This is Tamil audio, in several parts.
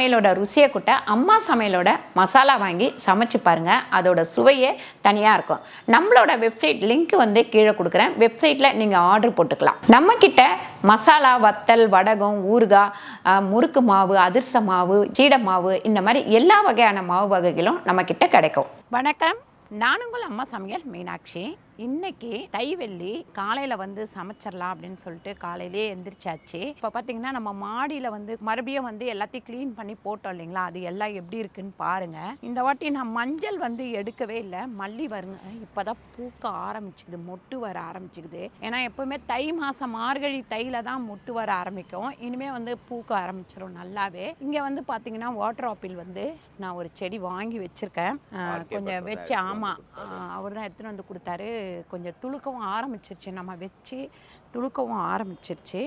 சமையலோட ருசியை கூட்ட அம்மா சமையலோட மசாலா வாங்கி சமைச்சு பாருங்க. அதோட சுவையே தனியாக இருக்கும். நம்மளோட வெப்சைட் லிங்க் வந்து கீழே கொடுக்குறேன். வெப்சைட்டில் நீங்கள் ஆர்டர் போட்டுக்கலாம். நம்ம கிட்ட மசாலா, வத்தல், வடகம், ஊறுகாய், முறுக்கு மாவு, அதிர்ச மாவு, சீடை மாவு, இந்த மாதிரி எல்லா வகையான மாவு வகைகளும் நம்ம கிட்ட கிடைக்கும். வணக்கம், நான் உங்கள் அம்மா சமையல் மீனாட்சி. இன்னைக்கு தைவெள்ளி காலையில் வந்து சமைச்சிடலாம் அப்படின்னு சொல்லிட்டு காலையிலே எந்திரிச்சாச்சு. இப்போ பார்த்தீங்கன்னா நம்ம மாடியில் வந்து மறுபடியும் வந்து எல்லாத்தையும் க்ளீன் பண்ணி போட்டோம் இல்லைங்களா, அது எல்லாம் எப்படி இருக்குன்னு பாருங்கள். இந்த வாட்டி நான் மஞ்சள் வந்து எடுக்கவே இல்லை. மல்லி வருங்க இப்போ தான் பூக்க ஆரம்பிச்சுக்குது, மொட்டு வர ஆரம்பிச்சுக்குது. ஏன்னா எப்போவுமே தை மாதம் மார்கழி தையில் தான் மொட்டு வர ஆரம்பிக்கும். இனிமேல் வந்து பூக்க ஆரம்பிச்சிடும் நல்லாவே. இங்கே வந்து பார்த்தீங்கன்னா வாட்டர் ஆப்பிள் வந்து நான் ஒரு செடி வாங்கி வச்சுருக்கேன். கொஞ்சம் வச்சு, ஆமாம், அவர் தான் எடுத்துகிட்டு வந்து கொடுத்தாரு. கொஞ்சம் துளுக்கவும் ஆரம்பிச்சிருச்சு, நம்ம வச்சு துளுக்கவும் ஆரம்பிச்சிருச்சு.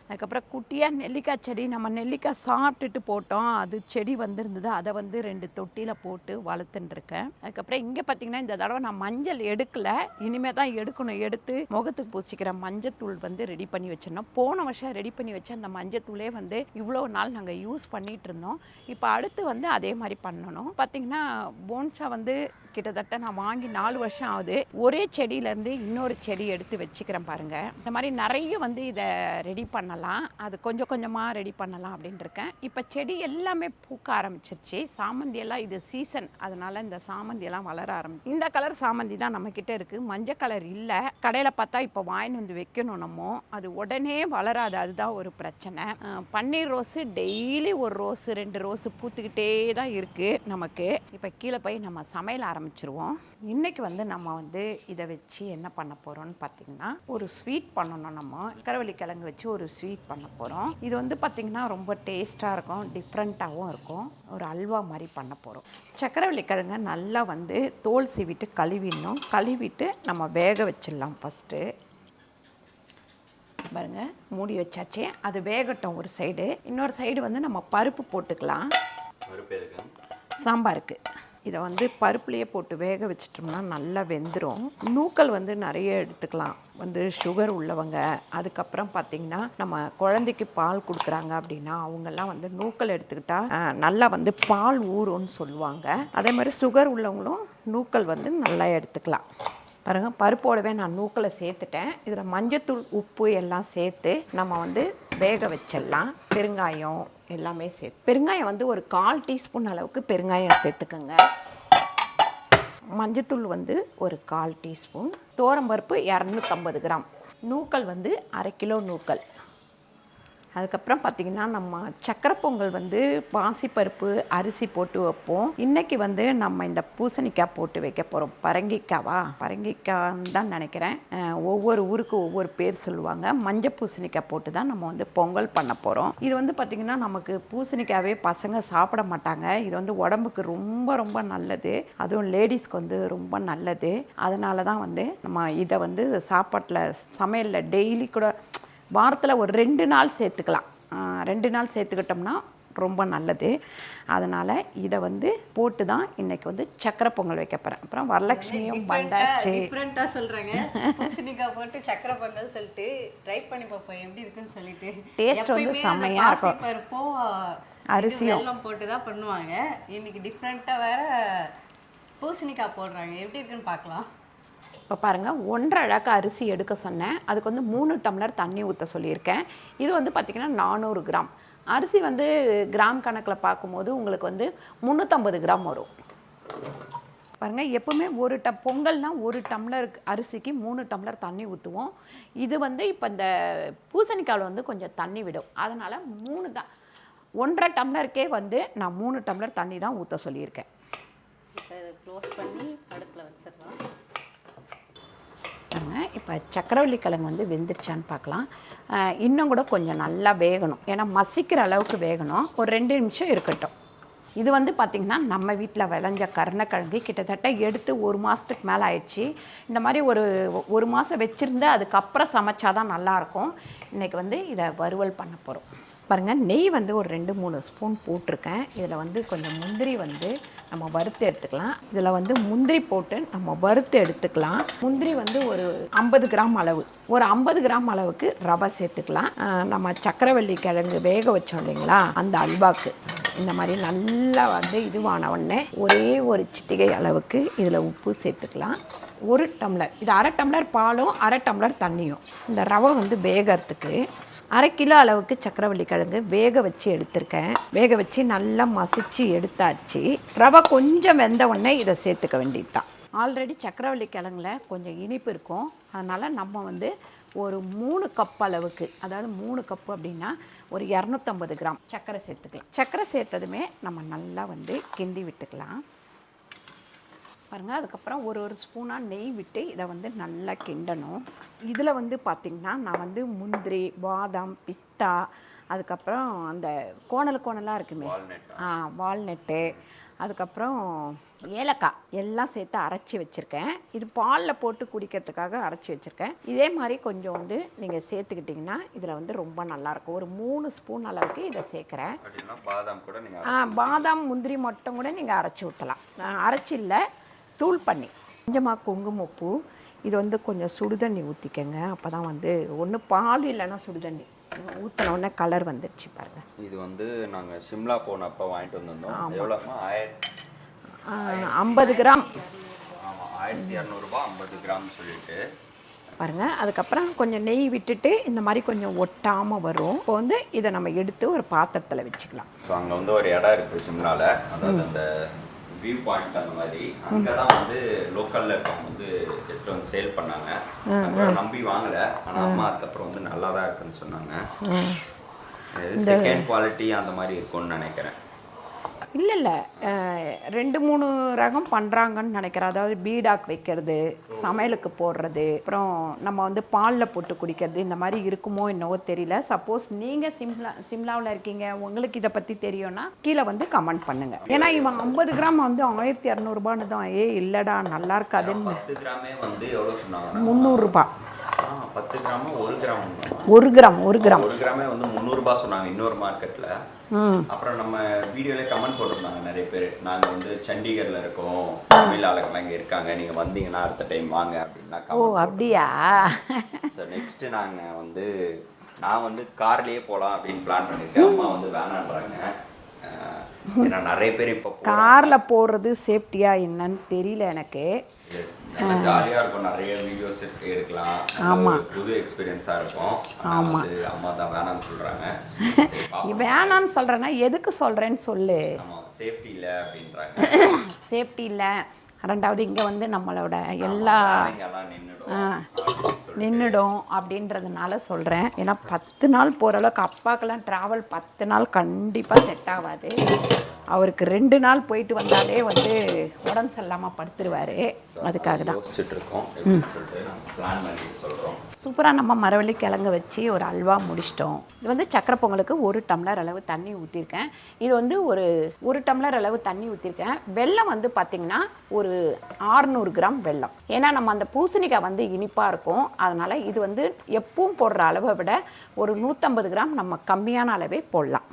அதுக்கப்புறம் குட்டியாக நெல்லிக்காய் செடி, நம்ம நெல்லிக்காய் சாப்பிட்டுட்டு போட்டோம், அது செடி வந்திருந்தது. அதை வந்து 2 தொட்டியில் போட்டு வளர்த்துட்டுருக்கேன். அதுக்கப்புறம் இங்கே பார்த்தீங்கன்னா இந்த தடவை நான் மஞ்சள் எடுக்கலை, இனிமேல் தான் எடுக்கணும். எடுத்து முகத்துக்கு பூசிக்கிற மஞ்சத்தூள் வந்து ரெடி பண்ணி வச்சிடணும். போன வருஷம் ரெடி பண்ணி வச்ச அந்த மஞ்சத்தூளே வந்து இவ்வளோ நாள் நாங்கள் யூஸ் பண்ணிகிட்டு இருந்தோம். இப்போ அடுத்து வந்து அதே மாதிரி பண்ணணும். பார்த்தீங்கன்னா போன்ஸா வந்து கிட்டத்தட்ட நான் வாங்கி 4 வருஷம் ஆகுது. ஒரே செடியிலேருந்து இன்னொரு செடி எடுத்து வச்சுக்கிறேன் பாருங்கள். இந்த மாதிரி நிறைய வந்து இதை ரெடி பண்ணலாம், அது கொஞ்சம் கொஞ்சமாக ரெடி பண்ணலாம் அப்படின்னு இருக்கேன். இப்போ செடி எல்லாமே பூக்க ஆரம்பிச்சிருச்சு. சாமந்தி எல்லாம் இது சீசன், அதனால இந்த சாமந்தி எல்லாம் வளர ஆரம்பிச்சு. இந்த கலர் சாமந்தி தான் நம்மக்கிட்ட இருக்குது, மஞ்சள் கலர் இல்லை. கடையில் பார்த்தா இப்போ வாங்கிட்டு வந்து வைக்கணும் நம்ம, அது உடனே வளராது, அதுதான் ஒரு பிரச்சனை. பன்னீர் ரோஸு டெய்லி ஒரு ரோஸு 2 ரோஸு பூத்துக்கிட்டே தான் இருக்குது நமக்கு. இப்போ கீழே போய் நம்ம சமையல் ஆரம்பிச்சிருவோம். இன்னைக்கு வந்து நம்ம வந்து இதை வச்சு என்ன பண்ண போகிறோம்னு பார்த்தீங்கன்னா ஒரு ஸ்வீட் பண்ணணும். நம்ம கரவள்ளி கிழங்கு வச்சு ஒரு ஸ்வீட் பண்ண போகிறோம். இது வந்து பார்த்திங்கன்னா ரொம்ப டேஸ்ட்டாக இருக்கும், டிஃப்ரெண்ட்டாகவும் இருக்கும். ஒரு அல்வா மாதிரி பண்ண போகிறோம். சக்கரவள்ளி கிழங்க நல்லா வந்து தோல் சீவிட்டு கழுவிடணும். கழுவிட்டு நம்ம வேக வச்சிடலாம். ஃபஸ்ட்டு பாருங்க, மூடி வச்சாச்சு, அது வேகட்டும் ஒரு சைடு. இன்னொரு சைடு வந்து நம்ம பருப்பு போட்டுக்கலாம். சாம்பாருக்கு இதை வந்து பருப்புலேயே போட்டு வேக வச்சிட்டோம்னா நல்லா வெந்துடும். நூக்கல் வந்து நிறைய எடுத்துக்கலாம், வந்து சுகர் உள்ளவங்க. அதுக்கப்புறம் பார்த்திங்கன்னா நம்ம குழந்தைக்கு பால் கொடுக்குறாங்க அப்படின்னா அவங்கெல்லாம் வந்து நூக்கல் எடுத்துக்கிட்டால் நல்லா வந்து பால் ஊறும்னு சொல்லுவாங்க. அதே மாதிரி சுகர் உள்ளவங்களும் நூக்கல் வந்து நல்லா எடுத்துக்கலாம். பாருங்கள், பருப்போடவே நான் நூக்கலை சேர்த்துட்டேன். இதில் மஞ்சத்தூள், உப்பு எல்லாம் சேர்த்து நம்ம வந்து வேக வச்சிடலாம். பெருங்காயம் எல்லாமே சேர்த்து, பெருங்காயம் வந்து ஒரு 1/4 டீஸ்பூன் அளவுக்கு பெருங்காயம் சேர்த்துக்கோங்க. மஞ்சத்தூள் வந்து ஒரு 1/4 டீஸ்பூன். துவரம்பருப்பு 250 கிராம். நூக்கல் வந்து 1/2 கிலோ நூக்கல். அதுக்கப்புறம் பார்த்திங்கன்னா நம்ம சக்கரை பொங்கல் வந்து பாசிப்பருப்பு அரிசி போட்டு வைப்போம். இன்றைக்கி வந்து நம்ம இந்த பூசணிக்காய் போட்டு வைக்க போகிறோம். பரங்கிக்காய்ன்னு தான் நினைக்கிறேன், ஒவ்வொரு ஊருக்கு ஒவ்வொரு பேர் சொல்லுவாங்க. மஞ்சள் பூசணிக்காய் போட்டு தான் நம்ம வந்து பொங்கல் பண்ண போகிறோம். இது வந்து பார்த்திங்கன்னா நமக்கு பூசணிக்காவே பசங்க சாப்பிட மாட்டாங்க. இது வந்து உடம்புக்கு ரொம்ப ரொம்ப நல்லது, அதுவும் லேடிஸ்க்கு வந்து ரொம்ப நல்லது. அதனால தான் வந்து நம்ம இதை வந்து சாப்பாட்டில் சமையலில் டெய்லி கூட வாரத்தில் ஒரு 2 நாள் சேர்த்துக்கலாம். 2 நாள் சேர்த்துக்கிட்டோம்னா ரொம்ப நல்லது. அதனால் இதை வந்து போட்டு தான் இன்றைக்கி வந்து சக்கரை பொங்கல் வைக்க போகிறேன். அப்புறம் வரலட்சுமியும் வந்தாச்சு. டிஃப்ரெண்ட்டாக சொல்கிறாங்க, பூசணிக்காய் போட்டு சக்கரை பொங்கல் சொல்லிட்டு ட்ரை பண்ணி பார்ப்போம் எப்படி இருக்குன்னு சொல்லிட்டு. டேஸ்ட் வந்து செம்மையாக இருக்கும். பருப்பும் அரிசியும் வெல்லம் போட்டு தான் பண்ணுவாங்க. இன்றைக்கி டிஃப்ரெண்ட்டாக வேறு பூசணிக்காய் போடுறாங்க, எப்படி இருக்குன்னு பார்க்கலாம். இப்போ பாருங்கள், 1.5 அழகு அரிசி எடுக்க சொன்னேன், அதுக்கு வந்து 3 டம்ளர் தண்ணி ஊற்ற சொல்லியிருக்கேன். இது வந்து பார்த்திங்கன்னா 400 கிராம். அரிசி வந்து கிராம் கணக்கில் பார்க்கும்போது உங்களுக்கு வந்து 350 கிராம் வரும். பாருங்கள், எப்போவுமே பொங்கல்னால் 1 டம்ளர் அரிசிக்கு 3 டம்ளர் தண்ணி ஊற்றுவோம். இது வந்து இப்போ இந்த பூசணிக்காயில் வந்து கொஞ்சம் தண்ணி விடும், அதனால் 3 தான். 1.5 டம்ளருக்கே வந்து நான் 3 டம்ளர் தண்ணி தான் ஊற்ற சொல்லியிருக்கேன். இப்போ இதை க்ளோஸ் பண்ணி அடுப்பில் வச்சிடலாம். இப்போ சக்கரவள்ளி கிழங்கு வந்து வெந்துருச்சான்னு பார்க்கலாம். இன்னும் கூட கொஞ்சம் நல்லா வேகணும், ஏன்னா மசிக்கிற அளவுக்கு வேகணும். ஒரு 2 நிமிஷம் இருக்கட்டும். இது வந்து பார்த்திங்கன்னா நம்ம வீட்டில் விளைஞ்ச கருணக்கிழங்கு, கிட்டத்தட்ட எடுத்து 1 மாதத்துக்கு மேலே ஆயிடுச்சு. இந்த மாதிரி ஒரு மாதம் வச்சுருந்து அதுக்கப்புறம் சமைச்சாதான் நல்லாயிருக்கும். இன்றைக்கி வந்து இதை வறுவல் பண்ண போகிறோம். பாருங்கள், நெய் வந்து ஒரு 2-3 ஸ்பூன் போட்டிருக்கேன். இதில் வந்து கொஞ்சம் முந்திரி வந்து நம்ம வறுத்து எடுத்துக்கலாம். இதில் வந்து முந்திரி போட்டு நம்ம வறுத்து எடுத்துக்கலாம். முந்திரி வந்து ஒரு 50 கிராம் அளவு, ஒரு 50 கிராம் அளவுக்கு ரவை சேர்த்துக்கலாம். நம்ம சக்கரவள்ளி கிழங்கு வேக வச்சோம் இல்லைங்களா, அந்த அல்வாக்கு இந்த மாதிரி நல்லா வந்து இதுவான உடனே ஒரே ஒரு சிட்டிகை அளவுக்கு இதில் உப்பு சேர்த்துக்கலாம். 1 டம்ளர், இது 1/2 டம்ளர் பாலும் 1/2 டம்ளர் தண்ணியும். இந்த ரவை வந்து வேகிறதுக்கு 1/2 கிலோ அளவுக்கு சக்கரவள்ளி கிழங்கு வேக வச்சு எடுத்திருக்கேன். வேக வச்சு நல்லா மசிச்சு எடுத்தாச்சு. ரவை கொஞ்சம் வெந்த உடனே இதை சேர்த்துக்க வேண்டியது தான். ஆல்ரெடி சக்கரவள்ளி கிழங்குல கொஞ்சம் இனிப்பு இருக்கும். அதனால் நம்ம வந்து ஒரு 3 கப் அளவுக்கு, அதாவது 3 கப்பு அப்படின்னா ஒரு 250 கிராம் சர்க்கரை சேர்த்துக்கலாம். சர்க்கரை சேர்த்ததுமே நம்ம நல்லா வந்து கிண்டி விட்டுக்கலாம் பாருங்கள். அதுக்கப்புறம் ஒரு ஸ்பூனாக நெய் விட்டு இதை வந்து நல்லா கிண்டணும். இதில் வந்து பார்த்திங்கன்னா நான் வந்து முந்திரி, பாதாம், பிஸ்தா, அதுக்கப்புறம் அந்த கோணலாக இருக்குமே வால்நட்டு, அதுக்கப்புறம் ஏலக்காய் எல்லாம் சேர்த்து அரைச்சி வச்சுருக்கேன். இது பாலில் போட்டு குடிக்கிறதுக்காக அரைச்சி வச்சுருக்கேன். இதே மாதிரி கொஞ்சம் வந்து நீங்கள் சேர்த்துக்கிட்டிங்கன்னா இதில் வந்து ரொம்ப நல்லாயிருக்கும். ஒரு 3 ஸ்பூன் அளவுக்கு இதை சேர்க்குறேன். பாதாம் முந்திரி மட்டும் கூட நீங்கள் அரைச்சி ஊற்றலாம். அரைச்சி இல்லை, தூள் பண்ணி. கொஞ்சமாக குங்குமப்பூ. இது வந்து கொஞ்சம் சுடுதண்ணி ஊற்றிக்கங்க. அப்போ தான் வந்து ஒன்று பால் இல்லைன்னா சுடுதண்ணி ஊற்றினோடனே கலர் வந்துடுச்சு பாருங்கள். இது வந்து நாங்கள் சிம்லா போனப்போ வாங்கிட்டு வந்திருந்தோம். எவ்வளோமா? 50 கிராம். ஆமாம், 1200 ரூபாய் 50 கிராம் சொல்லிட்டு பாருங்கள். அதுக்கப்புறம் கொஞ்சம் நெய் விட்டுட்டு இந்த மாதிரி கொஞ்சம் ஒட்டாமல் வரும். இப்போ வந்து இதை நம்ம எடுத்து ஒரு பாத்திரத்தில் வச்சுக்கலாம். ஸோ அங்கே வந்து ஒரு இடம் இருக்குது சிம்லாவில், அதாவது அந்த வியூ பாயிண்ட் அந்த மாதிரி. அங்கே தான் வந்து லோக்கலில் இருக்கவங்க வந்து எடுத்து வந்து சேல் பண்ணாங்க. நம்பி வாங்கலை, ஆனால் அம்மா அதுக்கப்புறம் வந்து நல்லா தான் இருக்குன்னு சொன்னாங்க. செகண்ட் குவாலிட்டி அந்த மாதிரி இருக்கும்னு நினைக்கிறேன். இல்லை 2-3 ரகம் பண்ணுறாங்கன்னு நினைக்கிறேன். அதாவது பீடாக் வைக்கிறது, சமையலுக்கு போடுறது, அப்புறம் நம்ம வந்து பாலில் போட்டு குடிக்கிறது, இந்த மாதிரி இருக்குமோ என்னவோ தெரியல. சப்போஸ் நீங்கள் சிம்லாவில் இருக்கீங்க, உங்களுக்கு இதை பற்றி தெரியும்னா கீழே வந்து கமெண்ட் பண்ணுங்கள். ஏன்னா இவன் 50 கிராம் வந்து 1200 ரூபான்னு தான். இல்லைடா நல்லா இருக்காதுன்னு. 10 கிராமே வந்து எவ்வளோ சொன்னாங்க? 300 ரூபா. 10 கிராம் 1 கிராம் 1 கிராமே வந்து 300 ரூபாய் சொன்னாங்க இன்னொரு மார்க்கெட்டில். அப்புறம் நம்ம வீடியோல கமெண்ட் போட்டிருந்தாங்க நிறைய பேர், நாங்கள் வந்து சண்டிகரில் இருக்கோம், தமிழ் ஆளுங்கெல்லாம் இங்கே இருக்காங்க, நீங்கள் வந்தீங்கன்னா அடுத்த டைம் வாங்க அப்படின்னா. ஓ அப்படியா? ஸோ நெக்ஸ்ட்டு நான் வந்து கார்லேயே போகலாம் அப்படின்னு பிளான் பண்ணியிருக்கேன். அம்மா வந்து வேணான்றாங்க. ஏன்னா நிறைய பேர் இப்போ காரில் போடுறது சேஃப்டியா என்னன்னு தெரியல எனக்கு. ஜாலியாக இருக்கும், நிறைய வீடியோஸ் எடுக்கலாம். ஆமாம், புது எக்ஸ்பீரியன்ஸாக இருக்கும். ஆமாம், அம்மா தான் வேணான்னு சொல்கிறாங்க. வேணான்னு சொல்கிறேன்னா எதுக்கு சொல்கிறேன்னு சொல்லு. சேஃப்டி இல்லை அப்படின்றாங்க. சேஃப்டி இல்லை. ரெண்டாவது இங்கே வந்து நம்மளோட எல்லா நின்றுடும் அப்படின்றதுனால சொல்கிறேன். ஏன்னா 10 நாள் போகிற அளவுக்கு அப்பாக்கெல்லாம் ட்ராவல் 10 நாள் கண்டிப்பாக செட் ஆகாது. அவருக்கு 2 நாள் போயிட்டு வந்தாலே வந்து உடம்பு சரியில்லாமல் படுத்துருவார். அதுக்காக தான் சூப்பராக நம்ம மரவள்ளி கிழங்கு வச்சு ஒரு அல்வா முடிச்சிட்டோம். இது வந்து சக்கரை பொங்கலுக்கு 1 டம்ளர் அளவு தண்ணி ஊற்றிருக்கேன். இது வந்து ஒரு டம்ளர் அளவு தண்ணி ஊற்றிருக்கேன். வெல்லம் வந்து பார்த்திங்கன்னா ஒரு 600 கிராம் வெல்லம். ஏன்னா நம்ம அந்த பூசணிக்காய் வந்து இனிப்பாக இருக்கும். அதனால் இது வந்து எப்பவும் போடுற அளவை விட ஒரு 150 கிராம் நம்ம கம்மியான அளவே போடலாம்.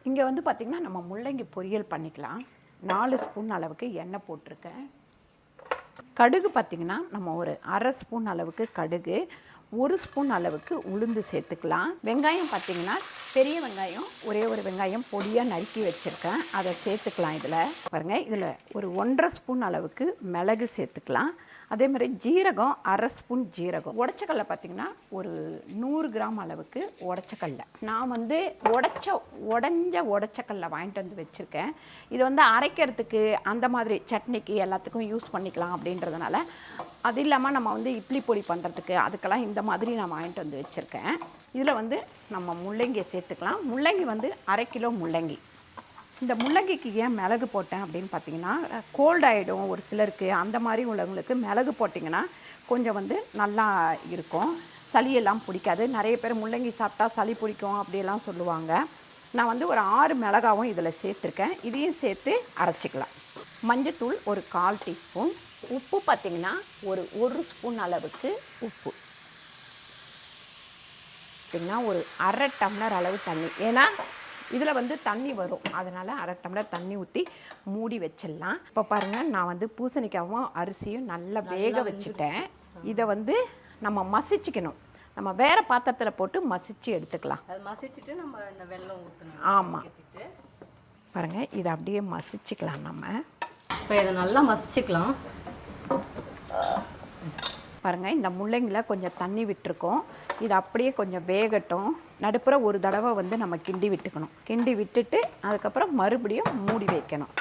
இங்கே வந்து பார்த்திங்கன்னா நம்ம முள்ளங்கி பொரியல் பண்ணிக்கலாம். 4 ஸ்பூன் அளவுக்கு எண்ணெய் போட்டிருக்கேன். கடுகு பார்த்திங்கன்னா நம்ம ஒரு 1/2 ஸ்பூன் அளவுக்கு கடுகு, 1 ஸ்பூன் அளவுக்கு உளுந்து சேர்த்துக்கலாம். வெங்காயம் பார்த்திங்கன்னா பெரிய வெங்காயம் ஒரே ஒரு வெங்காயம் பொடியாக நறுக்கி வச்சுருக்கேன், அதை சேர்த்துக்கலாம். இதில் பாருங்கள், இதில் ஒரு 1/2 ஸ்பூன் அளவுக்கு மிளகு சேர்த்துக்கலாம். அதே மாதிரி ஜீரகம் 1/2 ஸ்பூன் ஜீரகம். உடச்சக்கல்ல பார்த்திங்கன்னா ஒரு 100 கிராம் அளவுக்கு உடச்சக்கல்ல. நான் வந்து உடஞ்ச உடச்சக்கல்ல வாங்கிட்டு வந்து வச்சுருக்கேன். இது வந்து அரைக்கிறதுக்கு அந்த மாதிரி சட்னிக்கு எல்லாத்துக்கும் யூஸ் பண்ணிக்கலாம் அப்படின்றதுனால. அது இல்லாமல் நம்ம வந்து இட்லி பொடி பண்ணுறதுக்கு அதுக்கெல்லாம் இந்த மாதிரி நான் வாங்கிட்டு வந்து வச்சுருக்கேன். இதில் வந்து நம்ம முள்ளங்கியை சேர்த்துக்கலாம். முள்ளங்கி வந்து 1/2 கிலோ முள்ளங்கி. இந்த முள்ளங்கிக்கு ஏன் மிளகு போட்டேன் அப்படின்னு பார்த்தீங்கன்னா, கோல்ட் ஆகிடும் ஒரு சிலருக்கு. அந்த மாதிரி உள்ளவங்களுக்கு மிளகு போட்டிங்கன்னா கொஞ்சம் வந்து நல்லா இருக்கும், சளியெல்லாம் பிடிக்காது. நிறைய பேர் முள்ளங்கி சாப்பிட்டா சளி பிடிக்கும் அப்படியெல்லாம் சொல்லுவாங்க. நான் வந்து ஒரு 6 மிளகாவும் இதில் சேர்த்துருக்கேன். இதையும் சேர்த்து அரைச்சிக்கலாம். மஞ்சத்தூள் ஒரு 1/4 டீஸ்பூன். உப்பு பார்த்திங்கன்னா ஒரு ஸ்பூன் அளவுக்கு உப்பு. பார்த்திங்கன்னா ஒரு 1/2 டம்ளர் அளவு தண்ணி. ஏன்னா இதில் வந்து தண்ணி வரும், அதனால் 1/2 டம்ளர் தண்ணி ஊற்றி மூடி வச்சிடலாம். இப்போ பாருங்கள், நான் வந்து பூசணிக்காவும் அரிசியும் நல்லா வேக வச்சுட்டேன். இதை வந்து நம்ம மசிச்சுக்கணும். நம்ம வேறு பாத்திரத்தில் போட்டு மசிச்சு எடுத்துக்கலாம். அது மசிச்சுட்டு நம்ம இந்த வெல்லம் ஊற்றணும். ஆமாம், பாருங்கள் இதை அப்படியே மசிச்சுக்கலாம் நம்ம. இப்போ இதை நல்லா மசிச்சுக்கலாம். பாருங்கள் இந்த முள்ளங்கில கொஞ்சம் தண்ணி விட்டுருக்கோம். இது அப்படியே கொஞ்சம் வேகட்டும். நடுப்புற ஒரு தடவை வந்து நம்ம கிண்டி விட்டுக்கணும். கிண்டி விட்டுட்டு அதுக்கப்புறம் மறுபடியும் மூடி வைக்கணும்.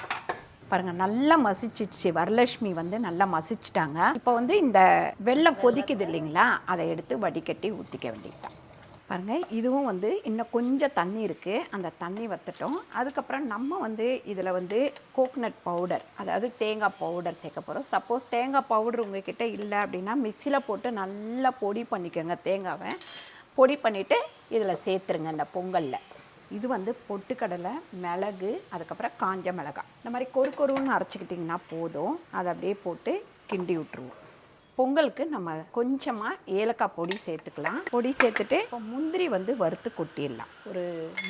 பாருங்கள் நல்லா மசிச்சிடுச்சு. வரலட்சுமி வந்து நல்லா மசிச்சிட்டாங்க. இப்போ வந்து இந்த வெல்லம் கொதிக்குது இல்லைங்களா, அதை எடுத்து வடிகட்டி ஊற்றிக்க வேண்டியதுதான். பாருங்கள் இதுவும் வந்து இன்னும் கொஞ்சம் தண்ணி இருக்குது. அந்த தண்ணி வற்றட்டும். அதுக்கப்புறம் நம்ம வந்து இதில் வந்து கோகனட் பவுடர், அதாவது தேங்காய் பவுடர் சேர்க்க போகிறோம். சப்போஸ் தேங்காய் பவுடர் உங்கள்கிட்ட இல்லை அப்படின்னா மிக்சியில் போட்டு நல்லா பொடி பண்ணிக்கோங்க. தேங்காவை பொடி பண்ணிவிட்டு இதில் சேர்த்துருங்க இந்த பொங்கலில். இது வந்து பொட்டுக்கடலை, மிளகு, அதுக்கப்புறம் காஞ்ச மிளகாய் இந்த மாதிரி கொருன்னு அரைச்சிக்கிட்டிங்கன்னா போதும். அதை அப்படியே போட்டு கிண்டி விட்டுருவோம். பொங்கலுக்கு நம்ம கொஞ்சமாக ஏலக்காய் பொடி சேர்த்துக்கலாம். பொடி சேர்த்துட்டு இப்போ முந்திரி வந்து வறுத்து கொட்டிடலாம். ஒரு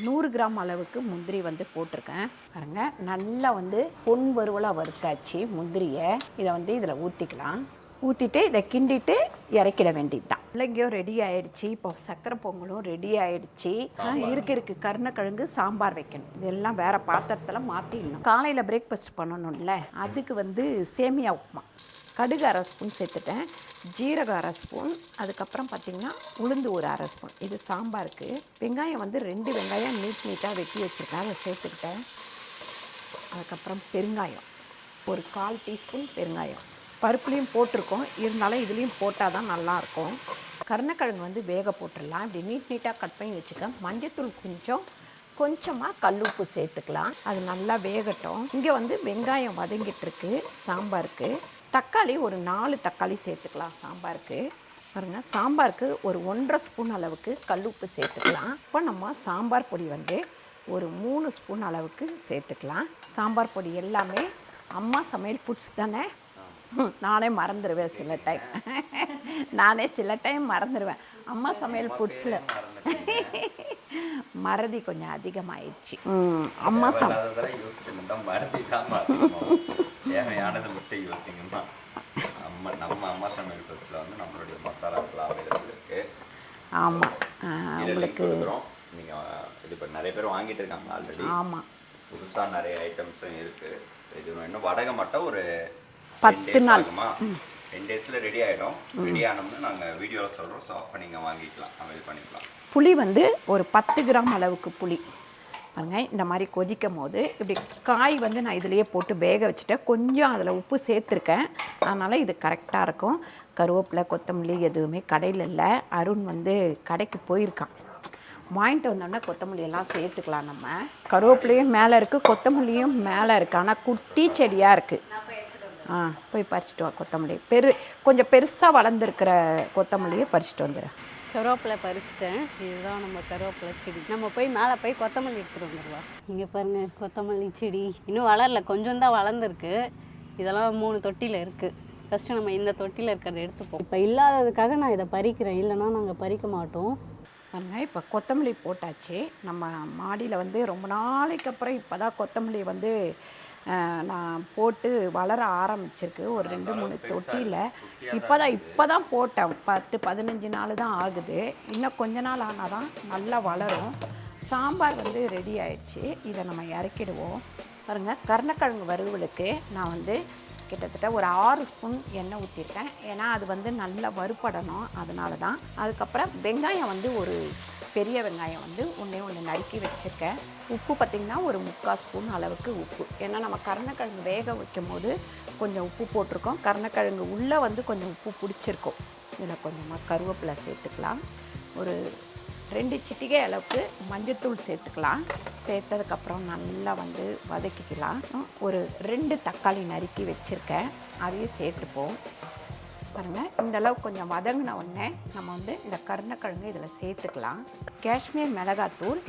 100 கிராம் அளவுக்கு முந்திரி வந்து போட்டிருக்கேன். பாருங்க நல்லா வந்து பொன் வறுவலாக வறுத்தாச்சு முந்திரியை. இதை வந்து இதில் ஊற்றிக்கலாம். ஊற்றிட்டு இதை கிண்டிட்டு இறக்கிட வேண்டியது தான். முள்ளங்கியும் ரெடி ஆயிடுச்சு. இப்போ சக்கரை பொங்கலும் ரெடி ஆயிடுச்சு. இருக்கு கருணக்கிழங்கு சாம்பார் வைக்கணும். இதெல்லாம் வேற பாத்திரத்தில் மாற்றிடணும். காலையில் பிரேக்ஃபாஸ்ட் பண்ணணும்ல, அதுக்கு வந்து சேமியா உப்புமா. கடுகு 1/2 ஸ்பூன் சேர்த்துட்டேன். ஜீரகம் 1/2 ஸ்பூன். அதுக்கப்புறம் பார்த்திங்கன்னா உளுந்து ஒரு 1/2 ஸ்பூன். இது சாம்பாருக்கு. வெங்காயம் வந்து 2 வெங்காயம் நீட்டாக வெட்டி வச்சுருக்கேன், அதை சேர்த்துக்கிட்டேன். அதுக்கப்புறம் பெருங்காயம் ஒரு 1/4 டீஸ்பூன் பெருங்காயம். பருப்புலேயும் போட்டிருக்கோம், இருந்தாலும் இதுலேயும் போட்டால் தான் நல்லாயிருக்கும். கருணக்கிழங்கு வந்து வேக போட்டுடலாம். இப்படி நீட்டாக கட் பண்ணி வச்சுக்கேன். மஞ்சத்தூள் கொஞ்சமாக கல்லுப்பு சேர்த்துக்கலாம். அது நல்லா வேகட்டும். இங்கே வந்து வெங்காயம் வதங்கிட்டு இருக்கு சாம்பாருக்கு. தக்காளி ஒரு 4 தக்காளி சேர்த்துக்கலாம் சாம்பாருக்கு. பாருங்கள் சாம்பாருக்கு ஒரு 1/2 ஸ்பூன் அளவுக்கு கல்லுப்பு சேர்த்துக்கலாம். இப்போ நம்ம சாம்பார் பொடி வந்து ஒரு 3 ஸ்பூன் அளவுக்கு சேர்த்துக்கலாம். சாம்பார் பொடி எல்லாமே அம்மா சமையல் புட்ஸ் தானே. நானே மறந்துடுவேன் சில டைம் மறந்துடுவேன். அம்மா சமையல் புட்ஸில் மறதி கொஞ்சம் அதிகமாகிடுச்சு. அம்மா தேவையானது மட்டும் யோசிங்கம்மா. நம்ம அம்மா சமையல் புட்ஸில் வந்து நம்மளுடைய மசாலாஸ்லாம் அவைலபிள் இருக்குது. ஆமாம் உங்களுக்கு நீங்கள் இது இப்போ நிறைய பேர் வாங்கிட்டு இருக்காங்க ஆல்ரெடி. ஆமாம் புதுசாக நிறைய ஐட்டம்ஸும் இருக்குது. இது இன்னும் வடகை மட்டும் ஒரு 10 நாள் 10 டேஸில் ரெடி ஆகிடும். ரெடி ஆனோம்னா நாங்கள் வீடியோவில் சொல்கிறோம். ஸோ அப்போ நீங்கள் வாங்கிக்கலாம், அவைல் பண்ணிக்கலாம். புளி வந்து ஒரு 10 கிராம் அளவுக்கு புளி. பாருங்க இந்த மாதிரி கொதிக்கும் போது இப்படி காய் வந்து நான் இதிலையே போட்டு வேக வச்சுட்டேன். கொஞ்சம் அதில் உப்பு சேர்த்துருக்கேன், அதனால் இது கரெக்டாக இருக்கும். கருவேப்பிலை கொத்தமல்லி எதுவுமே கடையில் இல்லை. அருண் வந்து கடைக்கு போயிருக்கான். வாங்கிட்டு வந்தோடனே கொத்தமல்லியெல்லாம் சேர்த்துக்கலாம். நம்ம கருவேப்பிலையும் மேலே இருக்குது, கொத்தமல்லியும் மேலே இருக்குது. ஆனால் குட்டி செடியாக இருக்குது. போய் பறிச்சுட்டு வா கொத்தமல்லி. கொஞ்சம் பெருசாக வளர்ந்துருக்கிற கொத்தமல்லியை பறிச்சுட்டு வந்துடுறேன். கருவேப்பிலை பறிச்சிட்டேன். இதுதான் நம்ம கருவேப்பிலை செடி. நம்ம போய் மேலே போய் கொத்தமல்லி எடுத்துகிட்டு வந்துடுவோம். இங்கே பாருங்கள் கொத்தமல்லி செடி இன்னும் வளரல, கொஞ்சம் தான் வளர்ந்துருக்கு. இதெல்லாம் 3 தொட்டியில் இருக்குது. ஃபஸ்ட்டு நம்ம இந்த தொட்டியில் இருக்கிறத எடுத்துப்போம். இப்போ இல்லாததுக்காக நான் இதை பறிக்கிறேன், இல்லைன்னா நாங்கள் பறிக்க மாட்டோம். பாருங்கள் இப்போ கொத்தமல்லி போட்டாச்சு. நம்ம மாடியில் வந்து ரொம்ப நாளைக்கு அப்புறம் இப்போ தான் கொத்தமல்லி வந்து நான் போட்டு வளர ஆரம்பிச்சிருக்கு. ஒரு 2-3 தொட்டியில் இப்போ தான் போட்டேன். 10-15 நாள் தான் ஆகுது. இன்னும் கொஞ்ச நாள் ஆனால் தான் நல்லா வளரும். சாம்பார் வந்து ரெடி ஆயிடுச்சு. இதை நம்ம இறக்கிடுவோம். பாருங்கள் கருணக்கிழங்கு வறுவலுக்கு நான் வந்து கிட்டத்தட்ட ஒரு 6 ஸ்பூன் எண்ணெய் ஊற்றிருக்கேன். ஏன்னா அது வந்து நல்லா வறுபடணும், அதனால தான். அதுக்கப்புறம் வெங்காயம் வந்து ஒரு பெரிய வெங்காயம் வந்து ஒன்று நறுக்கி வச்சுருக்கேன். உப்பு பார்த்திங்கன்னா ஒரு 3/4 ஸ்பூன் அளவுக்கு உப்பு. ஏன்னா நம்ம கருணக்கிழங்கு வேக வைக்கும் போது கொஞ்சம் உப்பு போட்டிருக்கோம். கருணக்கிழங்கு உள்ளே வந்து கொஞ்சம் உப்பு பிடிச்சிருக்கும். இதில் கொஞ்சமாக கருவேப்பிலை சேர்த்துக்கலாம். ஒரு 2 சிட்டிகை அளவுக்கு மஞ்சத்தூள் சேர்த்துக்கலாம். சேர்த்ததுக்கப்புறம் நல்லா வந்து வதக்கிக்கலாம். ஒரு 2 தக்காளி நறுக்கி வச்சுருக்கேன், அதையும் சேர்த்துப்போம். பாருங்கள் இந்தளவு கொஞ்சம் வதங்கின உடனே நம்ம வந்து இந்த கருணக்கிழங்கு இதில் சேர்த்துக்கலாம். காஷ்மீர் மிளகாத்தூள்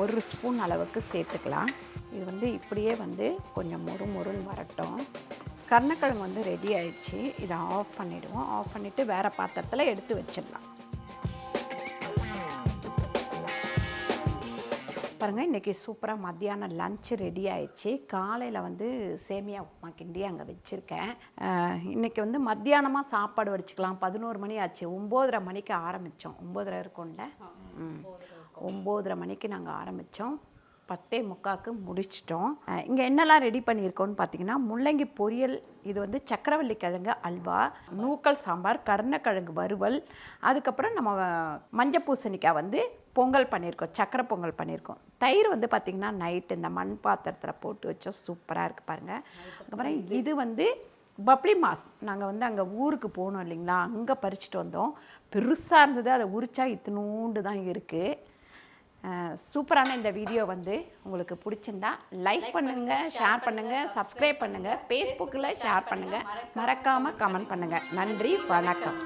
1 ஸ்பூன் அளவுக்கு சேர்த்துக்கலாம். இது வந்து இப்படியே வந்து கொஞ்சம் மொறுன்னு வரட்டும். கருணக்கிழங்கு வந்து ரெடி ஆயிடுச்சு. இதை ஆஃப் பண்ணிவிடுவோம். ஆஃப் பண்ணிவிட்டு வேறு பாத்திரத்தில் எடுத்து வச்சிடலாம். பாருங்கள் இன்றைக்கி சூப்பராக மத்தியானம் லஞ்சு ரெடி ஆயிடுச்சு. காலையில் வந்து சேமியா உப்புமா கிண்டி அங்கே வச்சுருக்கேன். இன்றைக்கி வந்து மத்தியானமாக சாப்பாடு வடிச்சுக்கலாம். 11 மணி ஆச்சு. 9:30 மணிக்கு ஆரம்பித்தோம். 9:30 இருக்கும்ல. 9:30 மணிக்கு நாங்கள் ஆரம்பித்தோம். 10:45 முடிச்சிட்டோம். இங்கே என்னெல்லாம் ரெடி பண்ணியிருக்கோன்னு பார்த்தீங்கன்னா, முள்ளங்கி பொரியல், இது வந்து சக்கரவள்ளி கிழங்கு அல்வா, நூக்கல் சாம்பார், கருணக்கிழங்கு வறுவல், அதுக்கப்புறம் நம்ம மஞ்சள் பூசணிக்காய் வந்து பொங்கல் பண்ணியிருக்கோம், சக்கரை பொங்கல் பண்ணியிருக்கோம். தயிர் வந்து பார்த்திங்கன்னா நைட்டு இந்த மண் பாத்திரத்தில் போட்டு வச்சா சூப்பராக இருக்குது பாருங்கள். அதுக்கப்புறம் இது வந்து பப்ளி மாஸ், நாங்கள் வந்து அங்கே ஊருக்கு போனோம் இல்லைங்களா, அங்கே பறிச்சுட்டு வந்தோம். பெருசாக இருந்தது, அதை உரிச்சா இத்தினூண்டு தான் இருக்குது. சூப்பரான இந்த வீடியோ வந்து உங்களுக்கு பிடிச்சிருந்தா லைக் பண்ணுங்கள், ஷேர் பண்ணுங்கள், சப்ஸ்கிரைப் பண்ணுங்கள், ஃபேஸ்புக்கில் ஷேர் பண்ணுங்கள், மறக்காமல் கமெண்ட் பண்ணுங்கள். நன்றி, வணக்கம்.